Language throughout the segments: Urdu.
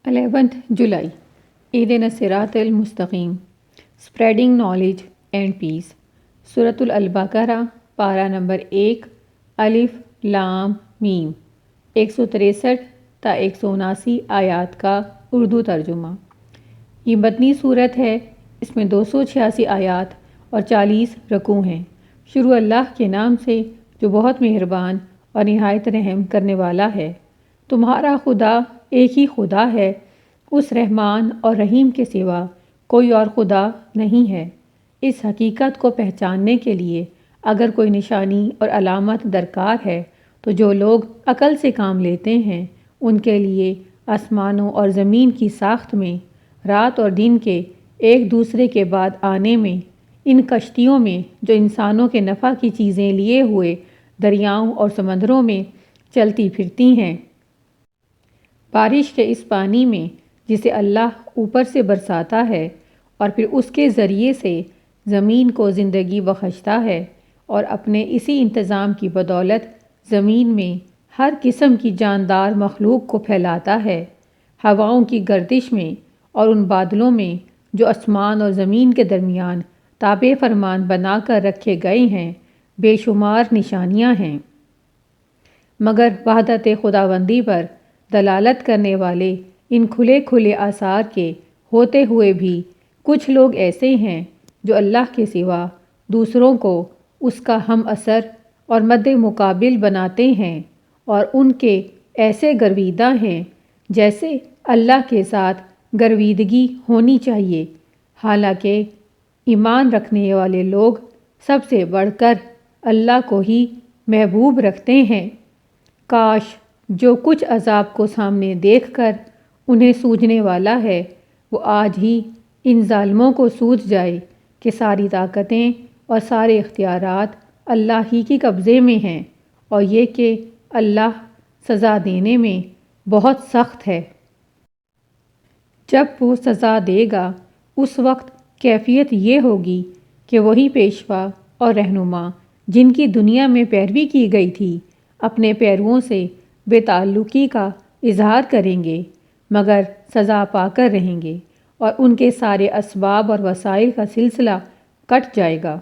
11th July Eidina Sirat al-Mustaqim Spreading Knowledge and Peace سورۃ البقرہ پارہ نمبر 1 الف لام میم 163 تا 179 آیات کا اردو ترجمہ۔ یہ مدنی صورت ہے۔ اس میں 286 آیات اور 40 رکوع ہیں۔ شروع اللہ کے نام سے جو بہت مہربان اور نہایت رحم کرنے والا ہے۔ تمہارا خدا ایک ہی خدا ہے، اس رحمان اور رحیم کے سوا کوئی اور خدا نہیں ہے۔ اس حقیقت کو پہچاننے کے لیے اگر کوئی نشانی اور علامت درکار ہے تو جو لوگ عقل سے کام لیتے ہیں ان کے لیے آسمانوں اور زمین کی ساخت میں، رات اور دن کے ایک دوسرے کے بعد آنے میں، ان کشتیوں میں جو انسانوں کے نفع کی چیزیں لیے ہوئے دریاؤں اور سمندروں میں چلتی پھرتی ہیں، بارش کے اس پانی میں جسے اللہ اوپر سے برساتا ہے اور پھر اس کے ذریعے سے زمین کو زندگی بخشتا ہے، اور اپنے اسی انتظام کی بدولت زمین میں ہر قسم کی جاندار مخلوق کو پھیلاتا ہے، ہواؤں کی گردش میں اور ان بادلوں میں جو آسمان اور زمین کے درمیان تابع فرمان بنا کر رکھے گئے ہیں، بے شمار نشانیاں ہیں۔ مگر وحدت خداوندی پر دلالت کرنے والے ان کھلے کھلے آثار کے ہوتے ہوئے بھی کچھ لوگ ایسے ہیں جو اللہ کے سوا دوسروں کو اس کا ہم اثر اور مد مقابل بناتے ہیں، اور ان کے ایسے گرویدہ ہیں جیسے اللہ کے ساتھ گرویدگی ہونی چاہیے، حالانکہ ایمان رکھنے والے لوگ سب سے بڑھ کر اللہ کو ہی محبوب رکھتے ہیں۔ کاش جو کچھ عذاب کو سامنے دیکھ کر انہیں سوجنے والا ہے وہ آج ہی ان ظالموں کو سوجھ جائے کہ ساری طاقتیں اور سارے اختیارات اللہ ہی کے قبضے میں ہیں، اور یہ کہ اللہ سزا دینے میں بہت سخت ہے۔ جب وہ سزا دے گا اس وقت کیفیت یہ ہوگی کہ وہی پیشوا اور رہنما جن کی دنیا میں پیروی کی گئی تھی اپنے پیرووں سے بے تعلقی کا اظہار کریں گے، مگر سزا پا کر رہیں گے، اور ان کے سارے اسباب اور وسائل کا سلسلہ کٹ جائے گا۔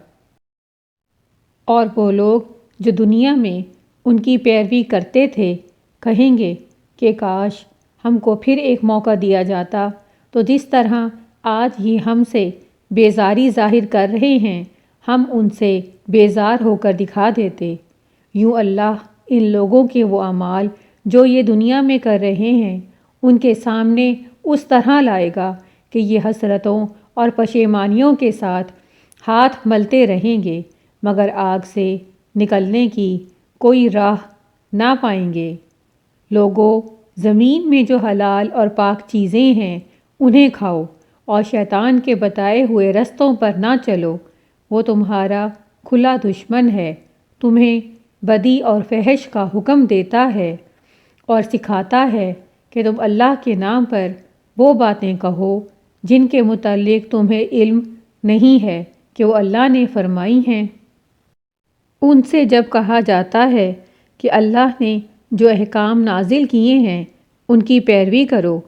اور وہ لوگ جو دنیا میں ان کی پیروی کرتے تھے کہیں گے کہ کاش ہم کو پھر ایک موقع دیا جاتا تو جس طرح آج ہی ہم سے بیزاری ظاہر کر رہے ہیں ہم ان سے بیزار ہو کر دکھا دیتے۔ یوں اللہ ان لوگوں کے وہ اعمال جو یہ دنیا میں کر رہے ہیں ان کے سامنے اس طرح لائے گا کہ یہ حسرتوں اور پشیمانیوں کے ساتھ ہاتھ ملتے رہیں گے، مگر آگ سے نکلنے کی کوئی راہ نہ پائیں گے۔ لوگو، زمین میں جو حلال اور پاک چیزیں ہیں انہیں کھاؤ، اور شیطان کے بتائے ہوئے رستوں پر نہ چلو، وہ تمہارا کھلا دشمن ہے، تمہیں بدی اور فحش کا حکم دیتا ہے اور سکھاتا ہے کہ تم اللہ کے نام پر وہ باتیں کہو جن کے متعلق تمہیں علم نہیں ہے کہ وہ اللہ نے فرمائی ہیں۔ ان سے جب کہا جاتا ہے کہ اللہ نے جو احکام نازل کیے ہیں ان کی پیروی کرو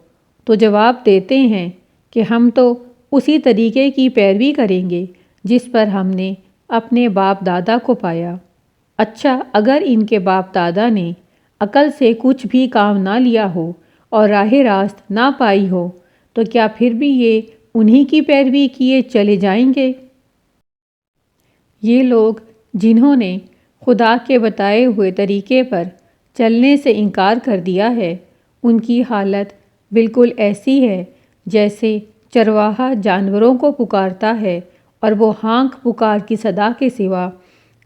تو جواب دیتے ہیں کہ ہم تو اسی طریقے کی پیروی کریں گے جس پر ہم نے اپنے باپ دادا کو پایا۔ اچھا، اگر ان کے باپ دادا نے عقل سے کچھ بھی کام نہ لیا ہو اور راہ راست نہ پائی ہو تو کیا پھر بھی یہ انہی کی پیروی کیے چلے جائیں گے؟ یہ لوگ جنہوں نے خدا کے بتائے ہوئے طریقے پر چلنے سے انکار کر دیا ہے ان کی حالت بالکل ایسی ہے جیسے چرواہا جانوروں کو پکارتا ہے اور وہ ہانک پکار کی صدا کے سوا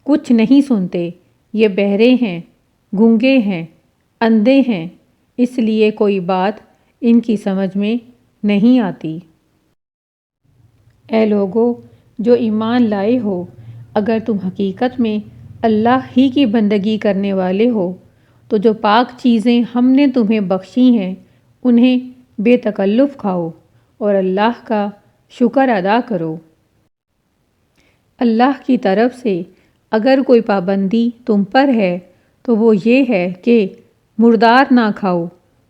کچھ نہیں سنتے۔ یہ بہرے ہیں، گونگے ہیں، اندھے ہیں، اس لیے کوئی بات ان کی سمجھ میں نہیں آتی۔ اے لوگو جو ایمان لائے ہو، اگر تم حقیقت میں اللہ ہی کی بندگی کرنے والے ہو تو جو پاک چیزیں ہم نے تمہیں بخشی ہیں انہیں بے تکلف کھاؤ اور اللہ کا شکر ادا کرو۔ اللہ کی طرف سے اگر کوئی پابندی تم پر ہے تو وہ یہ ہے کہ مردار نہ کھاؤ،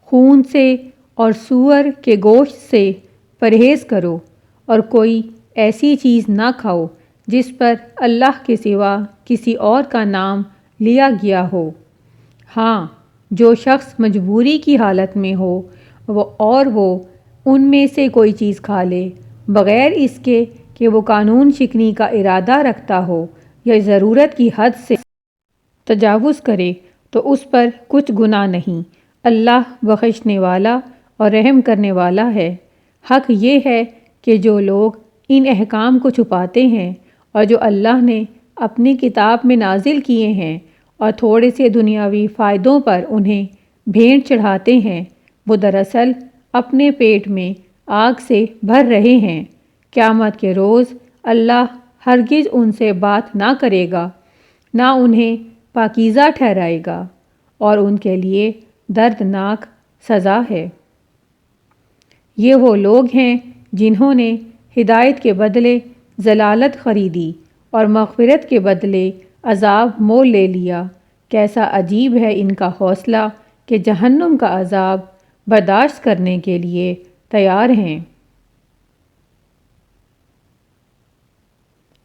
خون سے اور سور کے گوشت سے پرہیز کرو، اور کوئی ایسی چیز نہ کھاؤ جس پر اللہ کے سوا کسی اور کا نام لیا گیا ہو۔ ہاں، جو شخص مجبوری کی حالت میں ہو وہ ان میں سے کوئی چیز کھا لے بغیر اس کے کہ وہ قانون شکنی کا ارادہ رکھتا ہو یا ضرورت کی حد سے تجاوز کرے تو اس پر کچھ گناہ نہیں۔ اللہ بخشنے والا اور رحم کرنے والا ہے۔ حق یہ ہے کہ جو لوگ ان احکام کو چھپاتے ہیں اور جو اللہ نے اپنی کتاب میں نازل کیے ہیں اور تھوڑے سے دنیاوی فائدوں پر انہیں بھیٹ چڑھاتے ہیں، وہ دراصل اپنے پیٹ میں آگ سے بھر رہے ہیں۔ قیامت کے روز اللہ ہرگز ان سے بات نہ کرے گا، نہ انہیں پاکیزہ ٹھہرائے گا، اور ان کے لیے دردناک سزا ہے۔ یہ وہ لوگ ہیں جنہوں نے ہدایت کے بدلے ضلالت خریدی اور مغفرت کے بدلے عذاب مول لے لیا۔ کیسا عجیب ہے ان کا حوصلہ کہ جہنم کا عذاب برداشت کرنے کے لیے تیار ہیں۔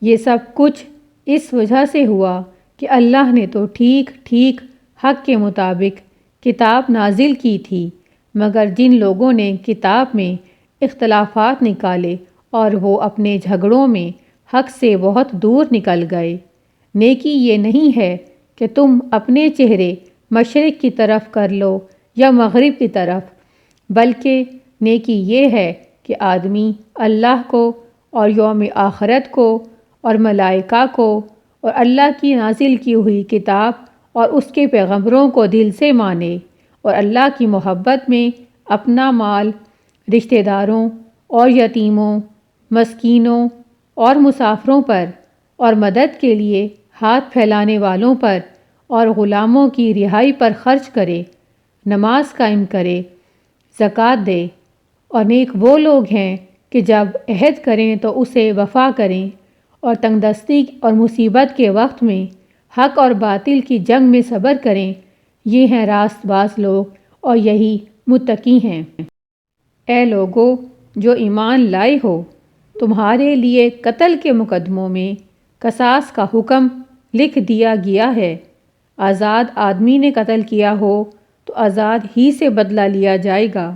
یہ سب کچھ اس وجہ سے ہوا کہ اللہ نے تو ٹھیک ٹھیک حق کے مطابق کتاب نازل کی تھی، مگر جن لوگوں نے کتاب میں اختلافات نکالے اور وہ اپنے جھگڑوں میں حق سے بہت دور نکل گئے۔ نیکی یہ نہیں ہے کہ تم اپنے چہرے مشرق کی طرف کر لو یا مغرب کی طرف، بلکہ نیکی یہ ہے کہ آدمی اللہ کو اور یوم آخرت کو اور ملائکہ کو اور اللہ کی نازل کی ہوئی کتاب اور اس کے پیغمبروں کو دل سے مانے، اور اللہ کی محبت میں اپنا مال رشتہ داروں اور یتیموں، مسکینوں اور مسافروں پر اور مدد کے لیے ہاتھ پھیلانے والوں پر اور غلاموں کی رہائی پر خرچ کرے، نماز قائم کرے، زکوٰۃ دے، اور نیک وہ لوگ ہیں کہ جب عہد کریں تو اسے وفا کریں، اور تنگ دستی اور مصیبت کے وقت میں حق اور باطل کی جنگ میں صبر کریں۔ یہ ہیں راست باز لوگ اور یہی متقی ہیں۔ اے لوگو جو ایمان لائے ہو، تمہارے لیے قتل کے مقدموں میں قصاص کا حکم لکھ دیا گیا ہے۔ آزاد آدمی نے قتل کیا ہو تو آزاد ہی سے بدلہ لیا جائے گا،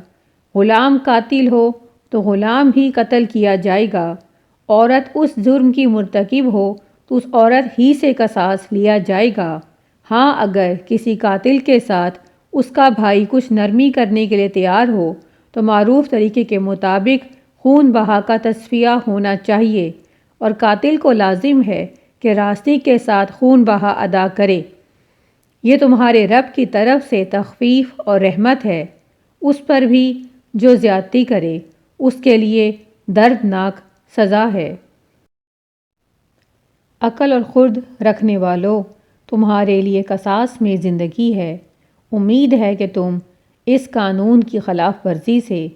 غلام قاتل ہو تو غلام ہی قتل کیا جائے گا، عورت اس جرم کی مرتکب ہو تو اس عورت ہی سے قصاص لیا جائے گا۔ ہاں، اگر کسی قاتل کے ساتھ اس کا بھائی کچھ نرمی کرنے کے لیے تیار ہو تو معروف طریقے کے مطابق خون بہا کا تصفیہ ہونا چاہیے، اور قاتل کو لازم ہے کہ راستی کے ساتھ خون بہا ادا کرے۔ یہ تمہارے رب کی طرف سے تخفیف اور رحمت ہے۔ اس پر بھی جو زیادتی کرے اس کے لیے دردناک سزا ہے۔ عقل اور خرد رکھنے والو، تمہارے لیے قصاص میں زندگی ہے۔ امید ہے کہ تم اس قانون کی خلاف ورزی سے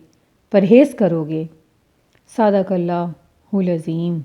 پرہیز کرو گے۔ صدق اللہ العظیم۔